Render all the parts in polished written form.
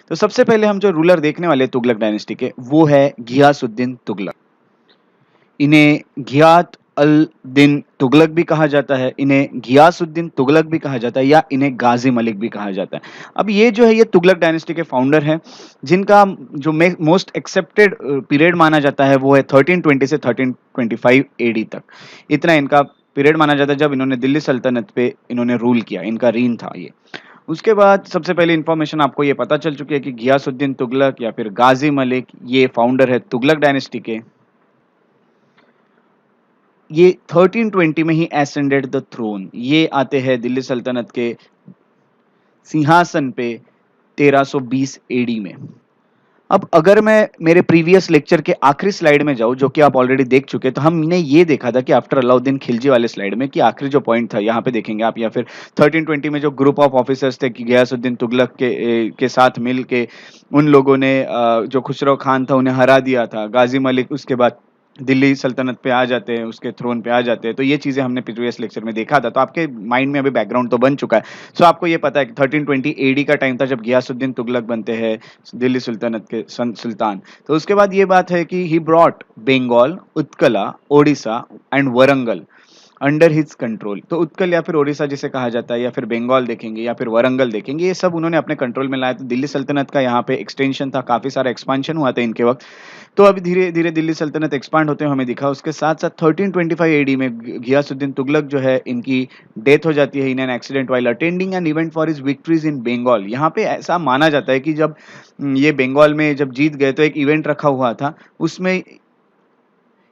तो सबसे पहले हम जो रूलर देखने वाले हैं तुगलक डायनेस्टी के, वो है घियासुद्दीन तुगलक। इन्हें घियात अल दिन तुगलक भी कहा जाता है, इन्हें घियासुद्दीन तुगलक भी कहा जाता है, या इन्हें गाजी मलिक भी कहा जाता है। अब ये जो है ये तुगलक डायनेस्टी के फाउंडर हैं, जिनका जो मोस्ट एक्सेप्टेड पीरियड माना जाता है वो है 1320 से 1325 एडी तक। इतना इनका पीरियड माना जाता है जब इन्होंने दिल्ली सल्तनत पे इन्होंने रूल किया, इनका रीन था ये। उसके बाद सबसे पहले इन्फॉर्मेशन आपको ये पता चल चुकी है कि घियासुद्दीन तुगलक या फिर गाजी मलिक ये फाउंडर है तुगलक डायनेस्टी के। ये 1320 में ही एसेंडेड द थ्रोन, ये आते हैं दिल्ली सल्तनत के सिंहासन पे 1320 एडी में। अब अगर मैं मेरे प्रीवियस लेक्चर के आखिरी स्लाइड में जाऊं, जो कि आप ऑलरेडी देख चुके, तो हमने ये देखा था कि आफ्टर अलाउद्दीन खिलजी वाले स्लाइड में कि आखिरी जो पॉइंट था यहाँ पे देखेंगे आप, या फिर 1320 में जो ग्रुप ऑफ ऑफिसर्स थे कि गयासुद्दीन तुगलक के साथ मिल के उन लोगों ने जो खुसरो खान था उन्हें हरा दिया था। गाजी मलिक उसके बाद दिल्ली सल्तनत पे आ जाते हैं, उसके थ्रोन पे आ जाते हैं। तो ये चीजें हमने प्रीवियस लेक्चर में देखा था, तो आपके माइंड में अभी बैकग्राउंड तो बन चुका है। सो आपको ये पता है कि 1320 एडी का टाइम था जब घियासुद्दीन तुगलक बनते हैं दिल्ली सुल्तानत के सुल्तान। तो उसके बाद ये बात है कि he brought Bengal, Utkala, Odisha and Warangal under his control. तो उत्कल या फिर ओडिशा जिसे कहा जाता है, या फिर बंगाल देखेंगे या फिर वरंगल देखेंगे, ये सब उन्होंने अपने कंट्रोल में लाया। तो दिल्ली सल्तनत का यहाँ पे एक्सटेंशन था, काफी सारा एक्सपांशन हुआ था इनके वक्त। तो अभी धीरे धीरे दिल्ली सल्तनत एक्सपांड होते हुए हमें दिखा। उसके साथ साथ 1325 एडी में घियासुद्दीन तुगलक जो है इनकी डेथ हो जाती है in an accident while attending an event for his victories in Bengal. यहाँ पे ऐसा माना जाता है कि जब ये बंगाल में जब जीत गए तो एक इवेंट रखा हुआ था, उसमें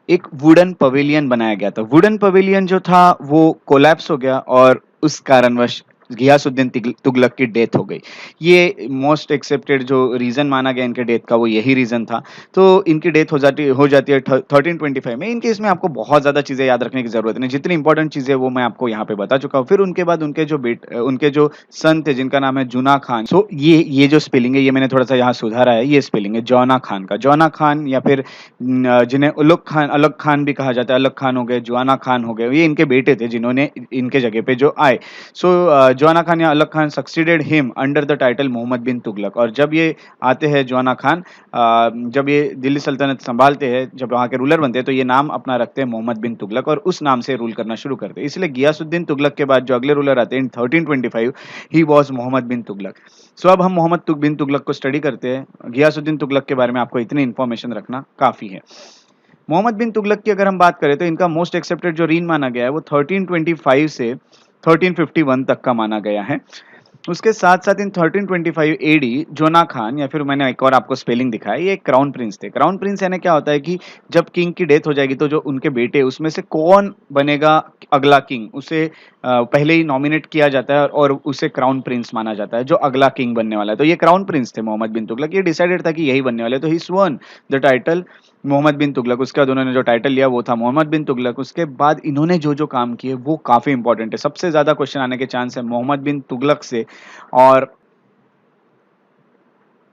एक वुडन पवेलियन बनाया गया था। वुडन पवेलियन जो था वो कोलैप्स हो गया और उस कारणवश घियासुद्दीन तुगलक की डेथ हो गई। ये मोस्ट एक्सेप्टेड जो रीजन माना गया इनके डेथ का, वो यही रीजन था। तो इनकी डेथ हो जाती है 1325 में। इनके इसमें आपको बहुत ज्यादा चीजें याद रखने की जरूरत नहीं, जितनी इंपॉर्टेंट चीजें वो मैं आपको यहाँ पे बता चुका हूँ। फिर उनके बाद उनके जो सन थे जिनका नाम है जुना खान। सो ये जो स्पेलिंग है ये मैंने थोड़ा सा यहाँ सुधारा है, ये स्पेलिंग है जौना खान का। जौना खान या फिर जिन्हें अलग खान भी कहा जाता है, अलग खान हो गए, जुआना खान हो गए, ये इनके बेटे थे जिन्होंने इनके जगह पे जो आए। सो जुआना खान या Ulugh Khan succeeded him under the title Mohammad bin Tughlaq. और जब ये आते हैं जुआना खान, जब ये दिल्ली सल्तनत संभालते हैं, जब वहाँ के रूलर बनते हैं, तो ये नाम अपना रखते हैं मोहम्मद बिन तुगलक और उस नाम से रूल करना शुरू करते हैं। इसलिए गियासुद्दीन तुगलक के बाद जो अगले रूलर आते हैं इन 1325, ही वॉज मोहम्मद बिन तुगलक। सो अब हम मोहम्मद बिन तुगलक को स्टडी करते हैं। गियासुद्दीन तुगलक के बारे में आपको इतनी इंफॉर्मेशन रखना काफी है। मोहम्मद बिन तुगलक की अगर हम बात करें तो इनका मोस्ट एक्सेप्टेड जो रीन माना गया है वो 1325 से 1351 तक का माना गया है। उसके साथ साथ इन 1325 एडी जोना खान, या फिर मैंने एक और आपको स्पेलिंग दिखाया, ये एक क्राउन प्रिंस थे। क्राउन प्रिंस यानी क्या होता है कि जब किंग की डेथ हो जाएगी तो जो उनके बेटे उसमें से कौन बनेगा अगला किंग, उसे पहले ही नॉमिनेट किया जाता है और उसे क्राउन प्रिंस माना जाता है जो अगला किंग बनने वाला है। तो ये क्राउन प्रिंस थे मोहम्मद बिन तुगलक, ये डिसाइडेड था कि यही बनने वाले, तो ही स्वर्ण द टाइटल मोहम्मद बिन तुगलक। उसके बाद उन्होंने जो टाइटल लिया वो था मोहम्मद बिन तुगलक। उसके बाद इन्होंने जो जो काम किए वो काफी इंपॉर्टेंट है। सबसे ज्यादा क्वेश्चन आने के चांस है मोहम्मद बिन तुगलक से और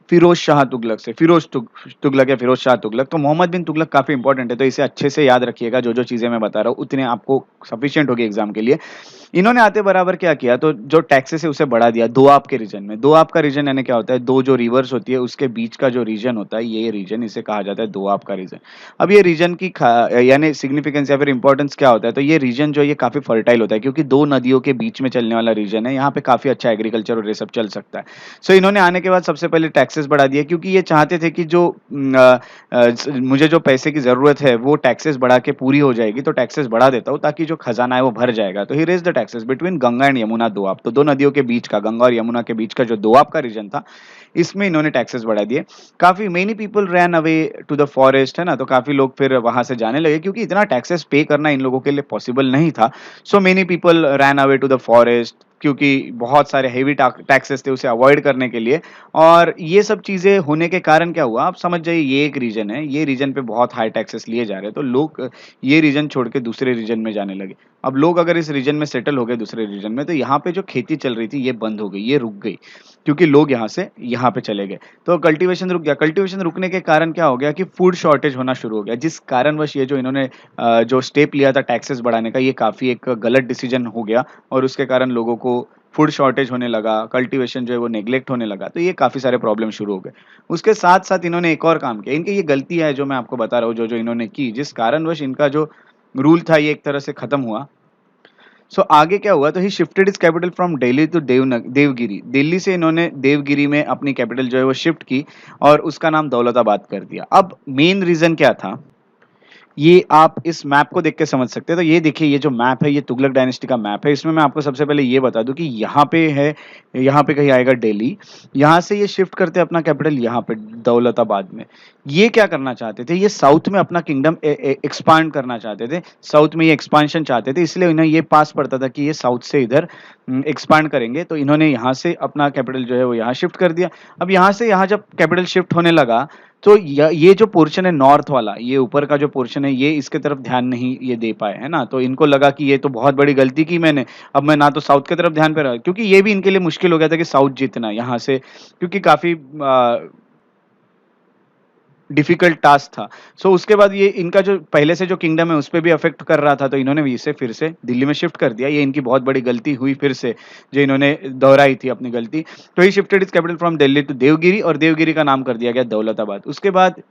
फिरोज शाह तुगलक से। तुगलक या फिरोज शाह तुगलक। तो मोहम्मद बिन तुगलक काफी इंपॉर्टेंट है, तो इसे अच्छे से याद रखिएगा। जो जो चीजें मैं बता रहा हूँ उतने आपको सफिशिएंट होगी एग्जाम के लिए। इन्होंने आते बराबर क्या किया, तो जो टैक्सेस है उसे बढ़ा दिया दोआब के रीजन में। दोआब का रीजन यानी क्या होता है, दो जो रिवर्स होती है उसके बीच का जो रीजन होता है, ये रीजन इसे कहा जाता है दोआब का रीजन। अब ये रीजन की यानी सिग्निफिकेंस या फिर इंपॉर्टेंस क्या होता है, तो ये रीजन जो है ये काफी फर्टाइल होता है क्योंकि दो नदियों के बीच में चलने वाला रीजन है। यहाँ पे काफी अच्छा एग्रीकल्चर और ये सब चल सकता है। सो इन्होंने आने के बाद सबसे पहले टैक्सेस बढ़ा दिए क्योंकि ये चाहते थे कि जो मुझे जो पैसे की जरूरत है वो टैक्सेस बढ़ा के पूरी हो जाएगी, तो टैक्सेस बढ़ा देता हूँ ताकि जो खजाना है वो भर जाएगा। तो he raise the taxes between Ganga and Yamuna Doab. तो दो नदियों के बीच का, गंगा और यमुना के बीच का जो दोआब का रीजन था, इसमें इन्होंने टैक्सेस बढ़ा दिए। काफी many people ran away to the forest, है ना। तो काफी लोग फिर वहां से जाने लगे क्योंकि इतना टैक्सेस पे करना इन लोगों के लिए पॉसिबल नहीं था। So many people ran away to the forest क्योंकि बहुत सारे हेवी टैक्सेस थे उसे अवॉइड करने के लिए। और ये सब चीजें होने के कारण क्या हुआ, आप समझ जाइए, ये एक रीजन है, ये रीजन पे बहुत हाई टैक्सेस लिए जा रहे हैं, तो लोग ये रीजन छोड़ के दूसरे रीजन में जाने लगे। अब लोग अगर इस रीजन में सेटल हो गए दूसरे रीजन में, तो यहाँ पे जो खेती चल रही थी ये बंद हो गई, ये रुक गई क्योंकि लोग यहाँ से यहाँ पे चले गए। तो कल्टीवेशन रुक गया। कल्टीवेशन रुकने के कारण क्या हो गया कि फूड शॉर्टेज होना शुरू हो गया, जिस कारणवश ये जो इन्होंने जो स्टेप लिया था टैक्सेस बढ़ाने का, ये काफी एक गलत डिसीजन हो गया और उसके कारण लोगों को फूड शॉर्टेज होने लगा, कल्टीवेशन जो है वो नेग्लेक्ट होने लगा, तो ये काफ़ी सारे प्रॉब्लम शुरू हो गए। उसके साथ-साथ इन्होंने एक और काम किया, इनकी ये गलती है जो मैं आपको बता रहा हूँ, जो-जो इन्होंने की, जिस कारणवश इनका जो रूल था ये एक तरह से खत्म हुआ। सो आगे क्या हुआ, तो he shifted his capital from Delhi to Devagiri. Delhi से इन्होंने देवगिरी में अपनी कैपिटल जो है वो शिफ्ट की और उसका नाम दौलताबाद कर दिया। अब मेन रीज़न क्या था, ये आप इस मैप को देख के समझ सकते हैं। तो ये देखिए, ये जो मैप है ये तुगलक डायनेस्टी का मैप है। इसमें मैं आपको सबसे पहले ये बता दूँ कि यहाँ पे है, यहाँ पे कहीं आएगा दिल्ली। यहाँ से ये शिफ्ट करते हैं अपना कैपिटल यहाँ पे दौलताबाद में। ये क्या करना चाहते थे? ये साउथ में अपना किंगडम एक्सपांड करना चाहते थे। साउथ में ये एक्सपांशन चाहते थे, इसलिए इन्हें ये पास पड़ता था कि ये साउथ से इधर एक्सपांड करेंगे। तो इन्होंने यहाँ से अपना कैपिटल जो है वो यहाँ शिफ्ट कर दिया। अब यहाँ से यहाँ जब कैपिटल शिफ्ट होने लगा, तो ये जो पोर्शन है नॉर्थ वाला, ये ऊपर का जो पोर्शन है, ये इसके तरफ ध्यान नहीं ये दे पाए, है ना? तो इनको लगा कि ये तो बहुत बड़ी गलती की मैंने, अब मैं ना तो साउथ की तरफ ध्यान पे रहा, क्योंकि ये भी इनके लिए मुश्किल हो गया था कि साउथ जीतना यहाँ से, क्योंकि काफ़ी डिफिकल्ट टास्क था। सो उसके बाद ये इनका जो पहले से जो किंगडम है, उसपे भी अफ़ेक्ट कर रहा था, तो इन्होंने भी इसे फिर से दिल्ली में शिफ्ट कर दिया। ये इनकी बहुत बड़ी गलती हुई फिर से, जो इन्होंने दोहराई थी अपनी गलती। तो he shifted his capital from Delhi to Devagiri और देवगिरी का नाम कर दिया गया दौलताबाद। उसके बाद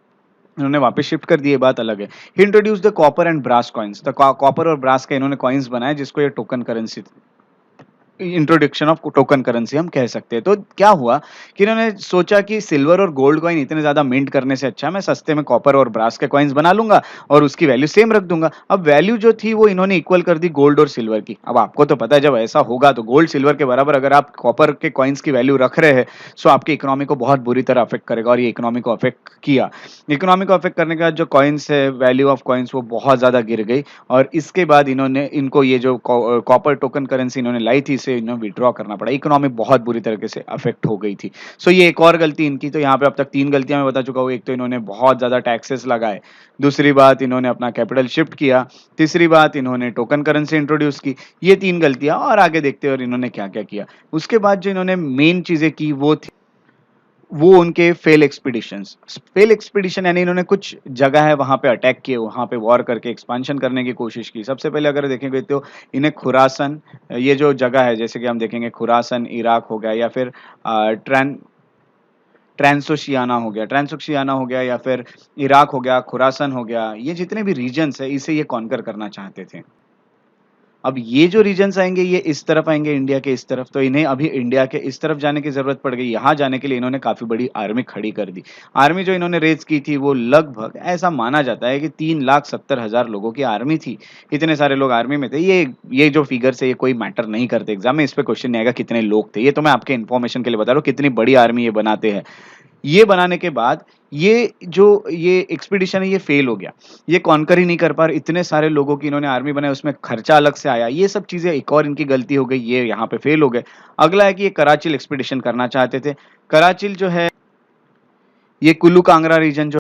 उन्होंने वापस शिफ्ट कर दिए, बात अलग है। He introduced the copper and brass coins. तो कॉपर और ब्रास के इन्होंने कॉइन्स बनाए, जिसको ये token currency, introduction of token currency हम कह सकते हैं। तो क्या हुआ कि इन्होंने सोचा कि सिल्वर और गोल्ड कॉइन इतने ज़्यादा मिंट करने से अच्छा मैं सस्ते में कॉपर और ब्रास के कॉइन्स बना लूँगा और उसकी वैल्यू सेम रख दूँगा। अब वैल्यू जो थी वो इन्होंने इक्वल कर दी गोल्ड और सिल्वर की। अब आपको तो पता है जब ऐसा होगा तो गोल्ड सिल्वर के बराबर अगर आप कॉपर के कॉइन्स की वैल्यू रख रहे हैं, सो आपकी इकोनॉमी को बहुत बुरी तरह अफेक्ट करेगा, और ये इकोनॉमी को अफेक्ट किया। इकोनॉमी को अफेक्ट करने के बाद जो कॉइन्स है, वैल्यू ऑफ कॉइन्स वो बहुत ज़्यादा गिर गई, और इसके बाद इन्होंने इनको ये जो कॉपर टोकन करेंसी इन्होंने लाई थी, इसे इन्हें विड्रॉ करना पड़ा। इकोनॉमी बहुत बुरी तरीके से अफेक्ट हो गई थी। सो ये एक और गलती इनकी। तो यहाँ पे अब तक 3 गलतियाँ मैं बता चुका हूँ। एक तो इन्होंने बहुत ज़्यादा टैक्सेस लगाए, दूसरी बात इन्होंने अपना कैपिटल शिफ्ट किया, तीसरी बात इन्होंने टोकन करेंसी इंट्रोड्यूस की। ये 3 गलतियाँ, और आगे देखते हैं और इन्होंने क्या-क्या किया। उसके बाद जो इन्होंने मेन चीज़ें की वो उनके फेल एक्सपीडिशंस। फेल एक्सपीडिशन यानी इन्होंने कुछ जगह है वहाँ पे अटैक किए, वहाँ पे वॉर करके एक्सपांशन करने की कोशिश की। सबसे पहले अगर देखेंगे तो इन्हें खुरासन, ये जो जगह है, जैसे कि हम देखेंगे खुरासन इराक हो गया, या फिर ट्रांसोशियाना हो गया, या फिर इराक हो गया, खुरासन हो गया, ये जितने भी रीजन्स है इसे ये कॉन्कर करना चाहते थे। अब ये जो रीजन्स आएँगे ये इस तरफ आएँगे, इंडिया के इस तरफ, तो इन्हें अभी इंडिया के इस तरफ जाने की ज़रूरत पड़ गई। यहाँ जाने के लिए इन्होंने काफ़ी बड़ी आर्मी खड़ी कर दी। आर्मी जो इन्होंने रेज़ की थी वो लगभग ऐसा माना जाता है कि 3,70,000 लोगों की आर्मी थी। इतने सारे लोग आर्मी में थे। ये जो फिगर्स है ये कोई मैटर नहीं करते एग्ज़ाम में, इस पे क्वेश्चन नहीं आएगा कितने लोग थे। ये तो मैं आपके इन्फॉर्मेशन के लिए बता रहा हूँ कितनी बड़ी आर्मी ये बनाते हैं। ये बनाने के बाद ये एक्सपीडिशन है ये फेल हो गया। ये कॉन्कर ही नहीं कर पा रहे, इतने सारे लोगों की इन्होंने आर्मी बनाई, उसमें खर्चा अलग से आया। ये सब चीज़ें एक और इनकी गलती हो गई, ये यहाँ पे फेल हो गए। अगला है कि ये कराचिल एक्सपीडिशन करना चाहते थे। कराचिल जो है, ये कुल्लू कांगड़ा रीजन जो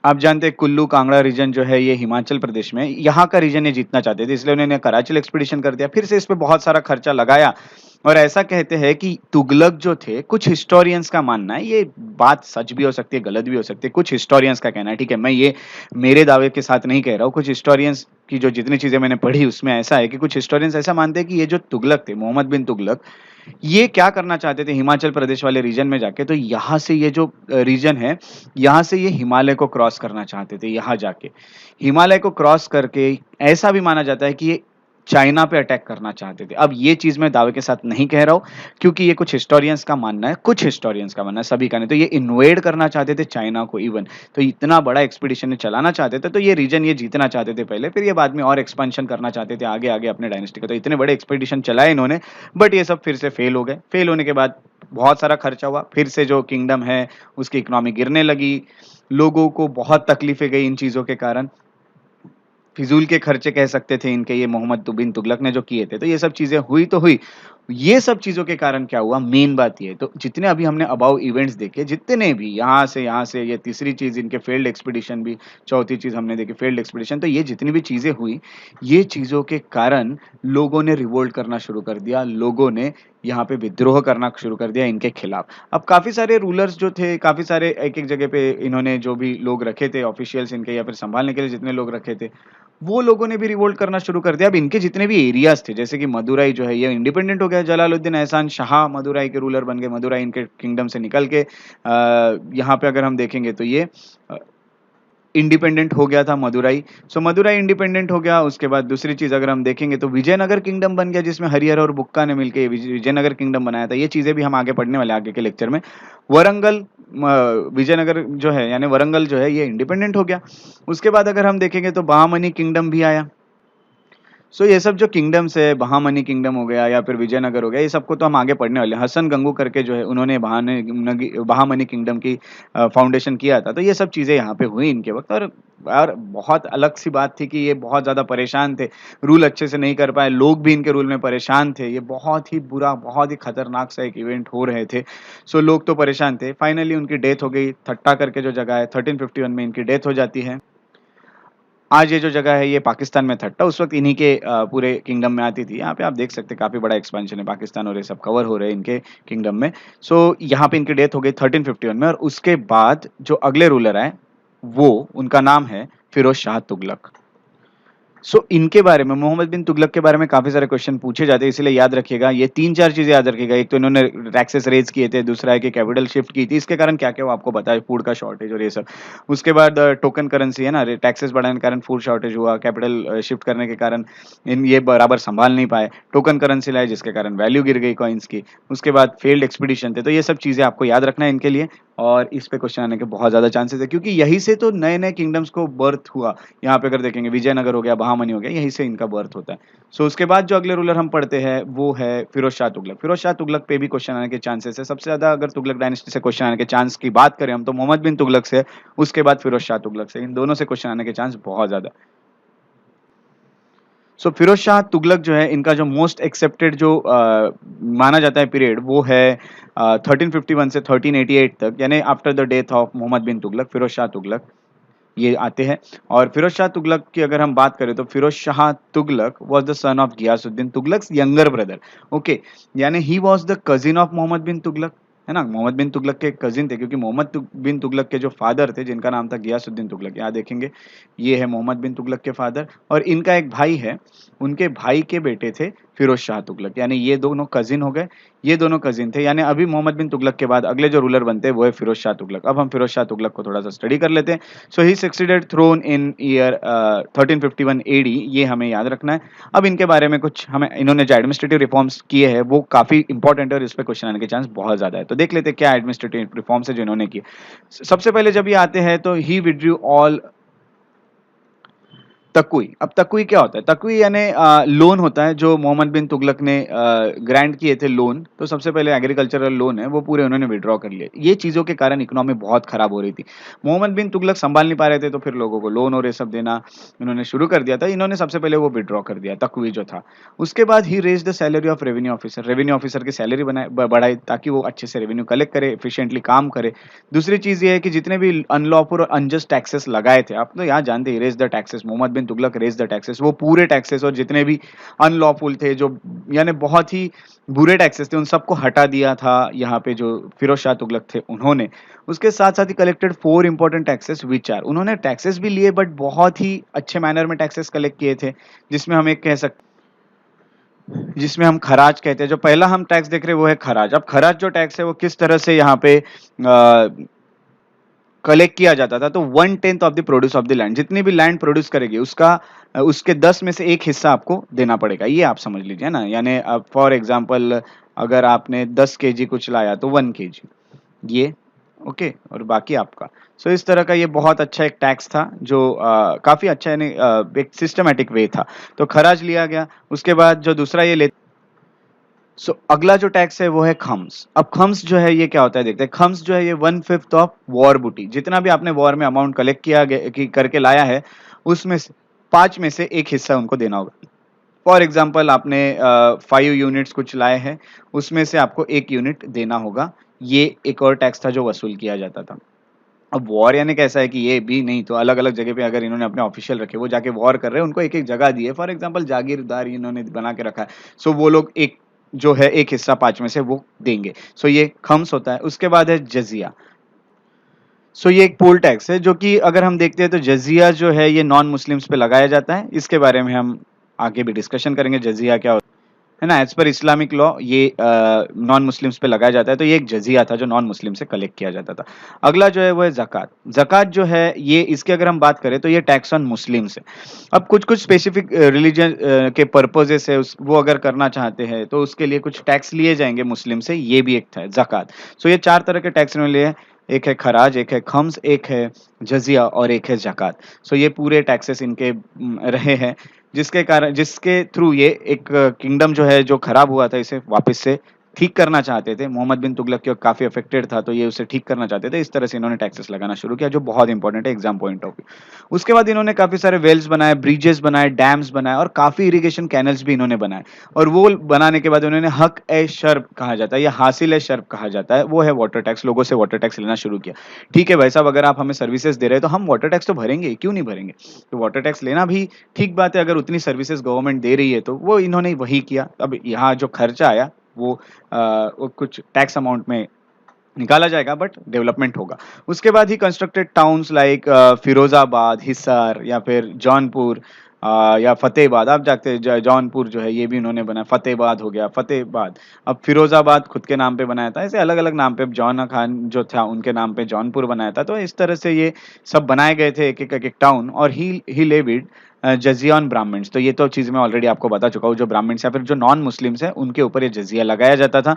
आप जानते हैं, कुल्लू कांगड़ा रीजन जो है ये हिमाचल प्रदेश में, यहाँ का रीजन ये जीतना चाहते थे, इसलिए उन्होंने कराचिल एक्सपीडिशन कर दिया। फिर से इस पे बहुत सारा खर्चा लगाया, और ऐसा कहते हैं कि तुगलक जो थे, कुछ हिस्टोरियंस का मानना है, ये बात सच भी हो सकती है, गलत भी हो सकती है, कुछ हिस्टोरियंस का कहना है, ठीक है? मैं ये मेरे दावे के साथ नहीं कह रहा हूँ, कुछ हिस्टोरियंस की जो जितनी चीज़ें मैंने पढ़ी उसमें ऐसा है कि कुछ हिस्टोरियंस ऐसा मानते हैं कि ये जो तुगलक थे, मोहम्मद बिन तुगलक, ये क्या करना चाहते थे हिमाचल प्रदेश वाले रीजन में जाके, तो यहाँ से ये जो रीजन है, यहाँ से ये हिमालय को क्रॉस करना चाहते थे, यहाँ जाके। हिमालय को क्रॉस करके ऐसा भी माना जाता है कि ये चाइना पे अटैक करना चाहते थे। अब ये चीज़ मैं दावे के साथ नहीं कह रहा हूँ, क्योंकि ये कुछ हिस्टोरियंस का मानना है, कुछ हिस्टोरियंस का मानना है, सभी का नहीं। तो ये इन्वेड करना चाहते थे चाइना को इवन। तो इतना बड़ा एक्सपीडिशन ये चलाना चाहते थे, तो ये रीजन ये जीतना चाहते थे पहले, फिर ये बाद में और एक्सपेंशन करना चाहते थे आगे-आगे अपने डायनेस्टी का। तो इतने बड़े एक्सपीडिशन चलाए इन्होंने, बट ये सब फिर से फेल हो गए। फेल होने के बाद बहुत सारा खर्चा हुआ, फिर से जो किंगडम है उसकी इकोनॉमी गिरने लगी, लोगों को बहुत तकलीफ़ें गई इन चीज़ों के कारण। फिजूल के खर्चे कह सकते थे इनके, ये मोहम्मद बिन तुगलक ने जो किए थे। तो ये सब चीज़ें हुई तो हुई। ये सब चीज़ों के कारण क्या हुआ, मेन बात ये है। तो जितने अभी हमने अबाउ इवेंट्स देखे, जितने भी यहाँ से ये तीसरी चीज़ इनके फेल्ड एक्सपीडिशन भी, चौथी चीज़ हमने देखी फेल्ड एक्सपीडिशन। तो ये जितनी भी चीज़ें हुई, ये चीज़ों के कारण लोगों ने रिवोल्ट करना शुरू कर दिया। लोगों ने यहाँ पे विद्रोह करना शुरू कर दिया इनके खिलाफ। अब काफ़ी सारे रूलर्स जो थे, काफ़ी सारे एक-एक जगह पे इन्होंने जो भी लोग रखे थे ऑफिशियल्स इनके, या फिर सँभालने के लिए जितने लोग रखे थे, वो लोगों ने भी रिवोल्ट करना शुरू कर दिया। अब इनके जितने भी एरियाज़ थे, जैसे कि मदुराई जो है ये इंडिपेंडेंट हो गया गया, जलालुद्दीन एहसान शाह मदुराई के रूलर बन गए, मदुराई इनके किंगडम से निकल के यहाँ पे अगर हम देखेंगे तो ये इंडिपेंडेंट हो गया था मदुराई। सो मदुराई इंडिपेंडेंट हो गया। उसके बाद दूसरी चीज अगर हम देखेंगे तो विजयनगर किंगडम बन गया, जिसमें हरिहर और बुक्का ने मिलकर विजयनगर किंगडम बनाया था। ये चीजें भी हम आगे पढ़ने वाले आगे के लेक्चर में। वरंगल विजयनगर जो है यानी वरंगल जो है ये इंडिपेंडेंट हो गया। उसके बाद अगर हम देखेंगे तो बहामनी किंगडम भी आया। सो ये सब जो किंगडम्स है, बहामनी किंगडम हो गया या फिर विजयनगर हो गया, ये सबको तो हम आगे पढ़ने वाले हैं। हसन गंगू करके जो है उन्होंने बहामनी किंगडम की फाउंडेशन किया था। तो ये सब चीज़ें यहाँ पे हुई इनके वक्त। और बहुत अलग सी बात थी कि ये बहुत ज़्यादा परेशान थे, रूल अच्छे से नहीं कर पाए, लोग भी इनके रूल में परेशान थे। ये बहुत ही बुरा, बहुत ही खतरनाक सा एक इवेंट हो रहे थे। सो लोग तो परेशान थे। फाइनली उनकी डेथ हो गई। थट्टा करके जो जगह है, 1351 में इनकी डेथ हो जाती है। आज ये जो जगह है ये पाकिस्तान में थट्टा, उस वक्त इन्हीं के पूरे किंगडम में आती थी। यहाँ पे आप देख सकते हैं काफी बड़ा एक्सपेंशन है, पाकिस्तान और ये सब कवर हो रहे हैं इनके किंगडम में। सो यहाँ पे इनकी डेथ हो गई 1351 में। और उसके बाद जो अगले रूलर आए वो उनका नाम है फिरोज शाह तुगलक। इनके बारे में, मोहम्मद बिन तुगलक के बारे में काफी सारे क्वेश्चन पूछे जाते हैं, इसलिए याद रखिएगा। ये 3-4 चीजें याद रखिएगा। एक तो इन्होंने टैक्सेस रेज किए थे, दूसरा है कि कैपिटल शिफ्ट की थी, इसके कारण क्या क्या वो आपको पता है, फूड का शॉर्टेज और ये सब। उसके बाद टोकन करेंसी है ना, टैक्सेस बढ़ाने के कारण फूड शॉर्टेज हुआ, कैपिटल शिफ्ट करने के कारण इन ये बराबर संभाल नहीं पाए, टोकन करेंसी लाए जिसके कारण वैल्यू गिर गई कॉइन्स की। उसके बाद फेल्ड एक्सपीडिशन थे। तो ये सब चीजें आपको याद रखना है इनके लिए, और इस पे क्वेश्चन आने के बहुत ज्यादा चांसेस है, क्योंकि यही से तो नए नए किंगडम्स को बर्थ हुआ। यहाँ पे अगर देखेंगे विजयनगर हो गया, बहामनी हो गया, यहीं से इनका बर्थ होता है। उसके बाद जो अगले रूलर हम पढ़ते हैं वो है फिरोज शाह तुगलक। फिरोज शाह तुगलक पे भी क्वेश्चन आने के चांसेस है। सबसे ज्यादा अगर तुगलक डायनेस्टी से क्वेश्चन आने के चांस की बात करें हम, तो मोहम्मद बिन तुगलक से, उसके बाद फिरोज शाह तुगलक से, इन दोनों से क्वेश्चन आने के चांस बहुत ज्यादा। फिरोज शाह तुगलक जो है, इनका जो मोस्ट एक्सेप्टेड जो माना जाता है पीरियड, वो है 1351 से 1388 तक, यानी after the death of Mohammad bin Tughlaq, Firoz Shah Tughlaq ये आते हैं। और फिरोज शाह तुगलक की अगर हम बात करें तो Firoz Shah Tughlaq was the son of Ghiyasuddin Tughlaq younger brother. Okay, यानी he was the cousin of Mohammad bin Tughlaq, है ना। मोहम्मद बिन तुगलक के कजिन थे, क्योंकि बिन तुगलक के जो फादर थे जिनका नाम था गियासुद्दीन तुगलक, यहाँ देखेंगे ये है मोहम्मद बिन तुगलक के फादर, और इनका एक भाई है, उनके भाई के बेटे थे फिरोज शाह तुगलक, यानी ये दोनों कजिन हो गए। ये दोनों कजिन थे, यानी अभी मोहम्मद बिन तुगलक के बाद अगले जो रूलर बनते हैं वो है फिरोज शाह तुगलक। अब हम फिरोज शाह तुगलक को थोड़ा सा स्टडी कर लेते हैं। ही succeeded thrown in year 1351 AD, ये हमें याद रखना है। अब इनके बारे में कुछ हमें, इन्होंने जो एडमिनिस्ट्रेटिव रिफॉर्म्स किए हैं वो काफी इंपॉर्टेंट है और इस पे क्वेश्चन आने के चांस बहुत ज्यादा है। तो देख लेते हैं क्या एडमिनिस्ट्रेटिव रिफॉर्म्स है जो इन्होंने किए। सबसे पहले जब ये आते हैं तो ही विड्रू ऑल तकुई। अब तकुई क्या होता है? तकुई यानी लोन होता है जो मोहम्मद बिन तुगलक ने ग्रांट किए थे लोन। तो सबसे पहले एग्रीकल्चरल लोन है वो पूरे उन्होंने विड्रॉ कर लिए। ये चीज़ों के कारण इकोनॉमी बहुत खराब हो रही थी। मोहम्मद बिन तुगलक संभाल नहीं पा रहे थे, तो फिर लोगों को लोन और ये सब देना इन्होंने शुरू कर दिया था। इन्होंने सबसे पहले वो विड्रॉ कर दिया तकुई जो था। उसके बाद he raise the salary of revenue officer. Revenue officer की सैलरी बढ़ाई ताकि वो अच्छे से रेवेन्यू कलेक्ट करे, एफिशिएंटली काम करे। दूसरी चीज़ ये है कि जितने भी अनलॉफुल और अनजस्ट टैक्सेस लगाए थे, आप तो यहाँ जानते हैं, raise the taxes, Muhammad bin Tughlaq raise the taxes. वो पूरे टैक्सेस और जितने भी अनलॉफुल थे, जो यानी बहुत ही बुरे टैक्सेस थे, उन सबको हटा दिया था यहाँ पे जो फिरोज शाह तुगलक थे उन्होंने। उसके साथ साथ ही collected 4 important taxes which are, उन्होंने टैक्सेस भी लिए बट बहुत ही अच्छे मैनर में टैक्सेस कलेक्ट किए थे, जिसमें हम एक कह सकते, जिसमें हम खराज कहते हैं। जो पहला हम टैक्स देख रहे हैं वो है खराज। अब खराज जो टैक्स है वो किस तरह से यहाँ पे कलेक्ट किया जाता था, तो 1/10 of the produce of the land, जितनी भी लैंड प्रोड्यूस करेगी उसका उसके 10 में से एक हिस्सा आपको देना पड़ेगा। ये आप समझ लीजिए ना, यानी फॉर एग्जांपल अगर आपने 10 केजी कुछ लाया तो 1 केजी ये, ओके, और बाकी आपका। इस तरह का ये बहुत अच्छा एक टैक्स था जो काफी अच्छा, यानी एक सिस्टमेटिक वे था। तो खराज लिया गया। उसके बाद जो दूसरा ये ले, अगला जो टैक्स है वो है खम्स। अब खम्स जो है ये क्या होता है देखते हैं। खम्स जो है ये 1/5 ऑफ वॉर बूटी, जितना भी आपने वॉर में अमाउंट कलेक्ट किया करके लाया है, उसमें से 5 में से एक हिस्सा उनको देना होगा। फॉर एग्जाम्पल आपने 5 यूनिट्स कुछ लाए हैं, उसमें से आपको 1 यूनिट देना होगा। ये एक और टैक्स था जो वसूल किया जाता था। अब वॉर यानी कैसा है कि ये भी नहीं, तो अलग अलग जगह पे अगर इन्होंने अपने ऑफिशियल रखे, वो जाके वॉर कर रहे हैं, उनको एक एक जगह दी है। फॉर एग्जाम्पल जागीरदार इन्होंने बना के रखा है, वो लोग एक जो है एक हिस्सा 5 में से वो देंगे। ये खम्स होता है। उसके बाद है जजिया। ये एक पोल टैक्स है, जो कि अगर हम देखते हैं तो जजिया जो है ये नॉन मुस्लिम्स पे लगाया जाता है। इसके बारे में हम आगे भी डिस्कशन करेंगे जजिया क्या होता है। है ना, एज पर इस्लामिक लॉ ये नॉन मुस्लिम्स पे लगाया जाता है, तो ये एक जजिया था जो नॉन मुस्लिम से कलेक्ट किया जाता था। अगला जो है वो है ज़कात। ज़कात जो है ये इसकी अगर हम बात करें तो ये टैक्स ऑन मुस्लिम्स है। अब कुछ-कुछ स्पेसिफिक रिलीजन के पर्पसेस है उस वो अगर करना चाहते हैं तो उसके लिए कुछ टैक्स लिए जाएँगे मुस्लिम से, ये भी एक था ज़कात। सो ये 4 तरह के टैक्स इन्होंने लिए हैं, एक है खराज, एक है खम्स, एक है जजिया और एक है ज़कात। सो ये पूरे टैक्सेस इनके रहे हैं। जिसके थ्रू ये एक किंगडम जो है जो खराब हुआ था इसे वापस से ठीक करना चाहते थे। मोहम्मद बिन तुगलक के काफ़ी अफेक्टेड था तो ये उसे ठीक करना चाहते थे। इस तरह से इन्होंने टैक्सेस लगाना शुरू किया जो बहुत इंपॉर्टेंट है एग्ज़ाम पॉइंट ऑफ व्यू। उसके बाद इन्होंने काफ़ी सारे वेल्स बनाए, ब्रिजेस बनाए, डैम्स बनाए और काफ़ी इरिगेशन कैनल्स भी इन्होंने बनाए। और वो बनाने के बाद उन्होंने हक़-ए-शर्ब कहा जाता है या हासिल-ए-शर्ब कहा जाता है, वो है वाटर टैक्स। लोगों से वाटर टैक्स लेना शुरू किया। ठीक है भाई साहब, अगर आप हमें सर्विसेज़ दे रहे हैं तो हम वाटर टैक्स तो भरेंगे ही, क्यों नहीं भरेंगे? तो वाटर टैक्स लेना भी ठीक बात है, अगर उतनी सर्विसेज़ गवर्नमेंट दे रही है तो, वो इन्होंने वही किया। अब यहाँ जो खर्चा आया वो कुछ टैक्स अमाउंट में निकाला जाएगा बट डेवलपमेंट होगा। उसके बाद ही constructed towns like Firozabad, Hisar या फिर जौनपुर या फ़तेहाबाद। आप जानते हैं जौनपुर जो है ये भी इन्होंने बनाया, फ़तेहाबाद हो गया, फ़तेहाबाद। अब फिरोज़ाबाद खुद के नाम पे बनाया था, ऐसे अलग-अलग नाम पे जौन खान जो था उनके नाम पे जौनपुर बनाया था। तो इस तरह से ये सब बनाए गए थे एक-एक टाउन और ही लेविड जज़िया ऑन ब्राह्मण्स। तो ये तो चीज़ मैं ऑलरेडी आपको बता चुका हूँ, जो ब्राह्मण्स या फिर जो नॉन मुस्लिम्स हैं उनके ऊपर ये जज़िया लगाया जाता था।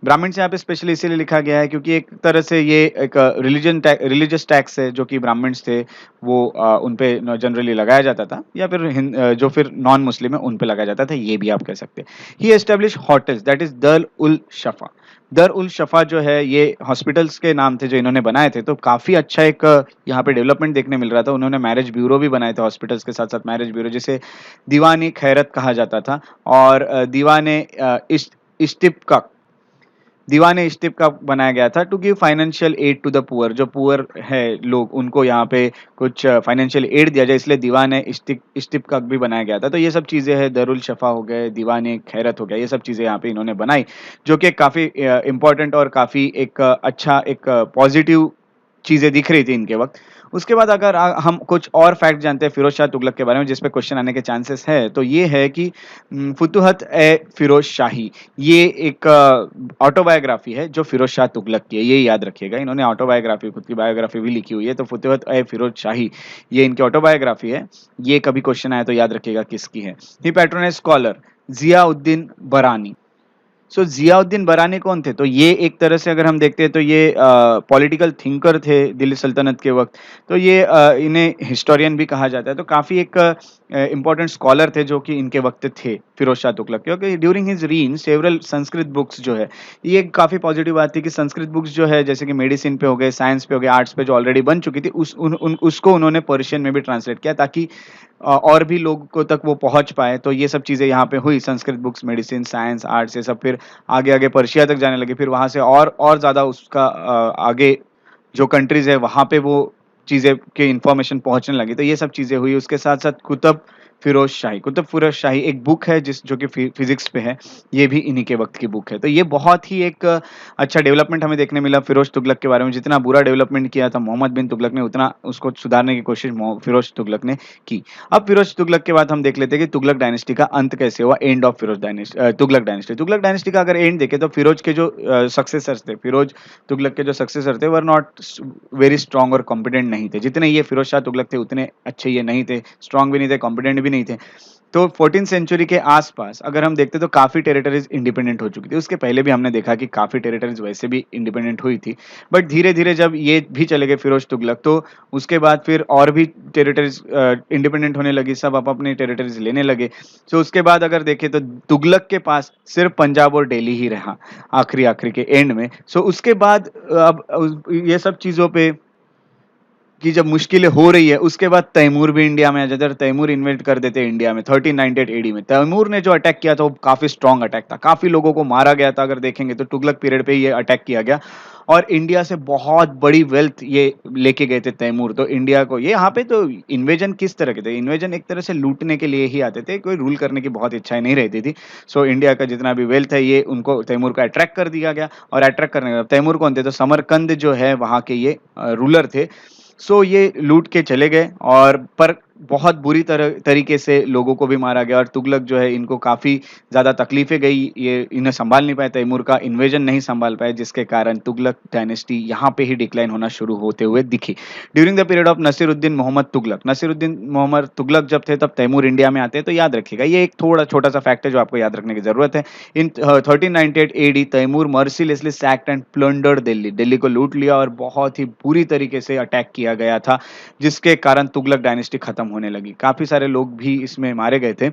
ब्राह्मण्स यहाँ पे स्पेशली इसीलिए लिखा गया है क्योंकि एक तरह से ये एक रिलीजियस टैक्स है जो कि ब्राह्मण्स थे वो उन पे जनरली लगाया जाता था या फिर जो फिर नॉन मुस्लिम है उन पे लगाया जाता था, ये भी आप कह सकते हैं। He establish hotels that is दर उल शफ़ा। दर उल शफ़ा जो है ये हॉस्पिटल्स के नाम थे जो इन्होंने बनाए थे, तो काफ़ी अच्छा एक यहाँ पे डेवलपमेंट देखने मिल रहा था। उन्होंने मैरिज ब्यूरो भी बनाए थे हॉस्पिटल्स के साथ-साथ मैरिज ब्यूरो, जिसे दीवान-ए-खैरत कहा जाता था और इश्तिब्का दीवान-ए-इश्तिब का बनाया गया था to give financial aid to the poor. जो पुअर है लोग उनको यहाँ पे कुछ फाइनेंशियल एड दिया जाए, इसलिए दीवान-ए-इश्तिब का भी बनाया गया था। तो ये सब चीज़ें हैं, दरुल शफ़ा हो गए, दीवान-ए-खैरत हो गया, ये सब चीज़ें यहाँ पे इन्होंने बनाई, जो कि काफ़ी इम्पोर्टेंट और काफ़ी एक अच्छा एक पॉज़िटिव चीज़ें दिख रही थी इनके वक़्त। उसके बाद अगर हम कुछ और फैक्ट जानते हैं फ़िरोज़ शाह तुगलक के बारे में जिस पे क्वेश्चन आने के चांसेस है, तो ये है कि फ़ुतूहत-ए-फ़िरोज़ शाही, ये एक ऑटोबायोग्राफ़ी है जो फ़िरोज़ शाह तुगलक की है, ये याद रखिएगा। इन्होंने ऑटोबायोग्राफ़ी, खुद की बायोग्राफ़ी भी लिखी हुई है, तो फ़ुतूहत-ए-फ़िरोज़ शाही ये इनकी ऑटोबायोग्राफ़ी है। ये कभी क्वेश्चन आए तो याद रखिएगा किसकी है। ही पैट्रोनाइज़्ड स्कॉलर ज़ियाउद्दीन बरानी। सो ज़ियाउद्दीन बरानी कौन थे? तो ये एक तरह से अगर हम देखते हैं तो ये पॉलिटिकल थिंकर थे दिल्ली सल्तनत के वक़्त। तो ये इन्हें हिस्टोरियन भी कहा जाता है। तो काफ़ी एक इम्पोर्टेंट स्कॉलर थे जो कि इनके वक़्त थे, फ़िरोज़ शाह तुगलक के। क्योंकि during his reign several Sanskrit books जो है, ये काफ़ी पॉज़िटिव बात थी कि संस्कृत बुक्स जो है जैसे कि मेडिसिन पे हो गए, साइंस पे हो गए, आर्ट्स पे जो ऑलरेडी बन चुकी थी, उसको उन्होंने पर्शियन में भी ट्रांसलेट किया ताकि और भी लोगों तक वो पहुँच पाए। तो ये सब चीज़ें यहाँ पे हुई, Sanskrit books, medicine, science, arts ये सब फिर आगे-आगे पर्शिया तक जाने लगे, फिर वहाँ से और ज़्यादा उसका आगे जो कंट्रीज़ है वहाँ पे वो चीज़ें की इन्फॉर्मेशन पहुँचने लगी, तो ये सब चीज़ें हुई। उसके साथ-साथ कुतुब फ़िरोज़ शाही एक बुक है जो कि फ़िज़िक्स पे है, ये भी इन्हीं के वक़्त की बुक है। तो ये बहुत ही एक अच्छा डेवलपमेंट हमें देखने मिला फ़िरोज़ तुगलक के बारे में। जितना बुरा डेवलपमेंट किया था मोहम्मद बिन तुगलक ने, उतना उसको सुधारने की कोशिश फ़िरोज़ तुगलक ने की। अब फ़िरोज़ तुगलक के बाद हम देख लेते हैं कि तुगलक डायनेस्टी का अंत कैसे हुआ, end of Tughlaq dynasty. Tughlaq dynasty का अगर एंड देखें तो फ़िरोज़ के जो सक्सेसर्स थे, फ़िरोज़ तुगलक के जो सक्सेसर थे वर नॉट वेरी स्ट्रॉन्ग और कॉम्पिटेंट नहीं थे। जितने ये फ़िरोज़ शाह तुगलक थे उतने अच्छे ये नहीं थे, स्ट्रॉन्ग भी नहीं थे, कॉम्पिटेंट भी नहीं थे। तो 14th सेंचुरी के आस-पास अगर हम देखते तो काफ़ी टेरिटरीज़ इंडिपेंडेंट हो चुकी थी। उसके पहले भी हमने देखा कि काफ़ी टेरिटरीज़ वैसे भी इंडिपेंडेंट हुई थी। बट धीरे-धीरे जब ये भी चले गए फ़िरोज़ तुगलक, तो उसके बाद फिर और भी टेरिटरीज़ इंडिपेंडेंट होने लगी, सब अपनी टेरिटरीज़ लेने लगे। सो उसके बाद अगर देखें तो तुगलक के पास सिर्फ़ पंजाब और दिल्ली ही रहा आखिरी-आखिरी के एंड में। सो उसके बाद ये सब चीज़ों पे कि जब मुश्किलें हो रही है, उसके बाद तैमूर भी इंडिया में आ जाता है और तैमूर इन्वेट कर देते हैं इंडिया में 1398 एडी में। तैमूर ने जो अटैक किया था वो काफ़ी स्ट्रॉन्ग अटैक था, काफ़ी लोगों को मारा गया था। अगर देखेंगे तो तुगलक पीरियड पे ये अटैक किया गया और इंडिया से बहुत बड़ी वेल्थ ये लेके गए थे तैमूर। तो इंडिया को ये यहाँ पे तो इन्वेजन किस तरह के थे, इन्वेजन एक तरह से लूटने के लिए ही आते थे, कोई रूल करने की बहुत इच्छाएं नहीं रहती थी। सो इंडिया का जितना भी वेल्थ है ये उनको तैमूर को अट्रैक्ट कर दिया गया और अट्रैक्ट करने का तैमूर कौन थे, तो समरकंद जो है वहाँ के ये रूलर थे। सो ये लूट के चले गए और पर बहुत बुरी तरीके से लोगों को भी मारा गया और तुगलक जो है इनको काफ़ी ज़्यादा तकलीफ़ें गई, ये इन्हें सँभाल नहीं पाए, तैमूर का इन्वेजन नहीं सँभाल पाए जिसके कारण तुगलक डायनेस्टी यहाँ पे ही डिक्लाइन होना शुरू होते हुए दिखी। During the period of Nasiruddin Muhammad Tughlaq, Nasiruddin Muhammad Tughlaq जब थे तब तैमूर इंडिया में आते हैं, तो याद रखिएगा ये एक थोड़ा छोटा-सा फैक्ट है जो आपको याद रखने की ज़रूरत है। In 1398 AD Timur mercilessly sacked and plundered Delhi, Delhi को लूट लिया और बहुत ही बुरी तरीके से अटैक किया गया था, जिसके कारण तुगलक डायनेस्टी खत्म होने लगी। काफ़ी सारे लोग भी इसमें मारे गए थे।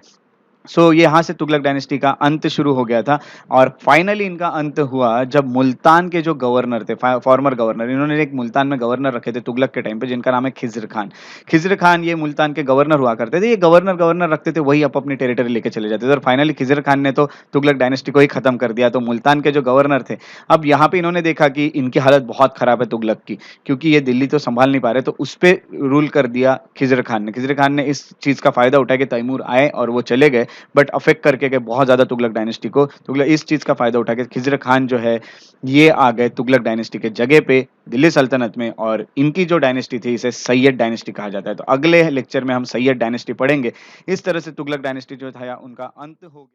सो यहाँ से तुगलक डायनेस्टी का अंत शुरू हो गया था और फाइनली इनका अंत हुआ जब मुल्तान के जो गवर्नर थे, फॉर्मर गवर्नर, इन्होंने एक मुल्तान में गवर्नर रखे थे तुगलक के टाइम पे जिनका नाम है खिज़्र खान। खिज़्र खान ये मुल्तान के गवर्नर हुआ करते थे। ये गवर्नर रखते थे, वही अपनी टेरिटरी लेके चले जाते थे और फाइनली खिज़्र खान ने तो तुगलक डायनेस्टी को ही खत्म कर दिया। तो मुल्तान के जो गवर्नर थे, अब यहाँ पे इन्होंने देखा कि इनकी हालत बहुत खराब है तुगलक की, क्योंकि ये दिल्ली तो संभाल नहीं पा रहे, तो उस पे रूल कर दिया खिज़्र खान ने। खिज़्र खान ने इस चीज़ का फ़ायदा उठाया कि तैमूर आए और वो चले गए, बट अफेक्ट करके गए बहुत ज़्यादा तुगलक डायनेस्टी को। तुगलक इस चीज़ का फ़ायदा उठा के खिज़्र खान जो है, ये आ गए तुगलक डायनेस्टी के जगह पे दिल्ली सल्तनत में और इनकी जो डायनेस्टी थी इसे सैयद डायनेस्टी कहा जाता है। तो अगले लेक्चर में हम सैयद डायनेस्टी पढ़ेंगे। इस तरह से तुगलक डायनेस्टी जो था उनका अंत हो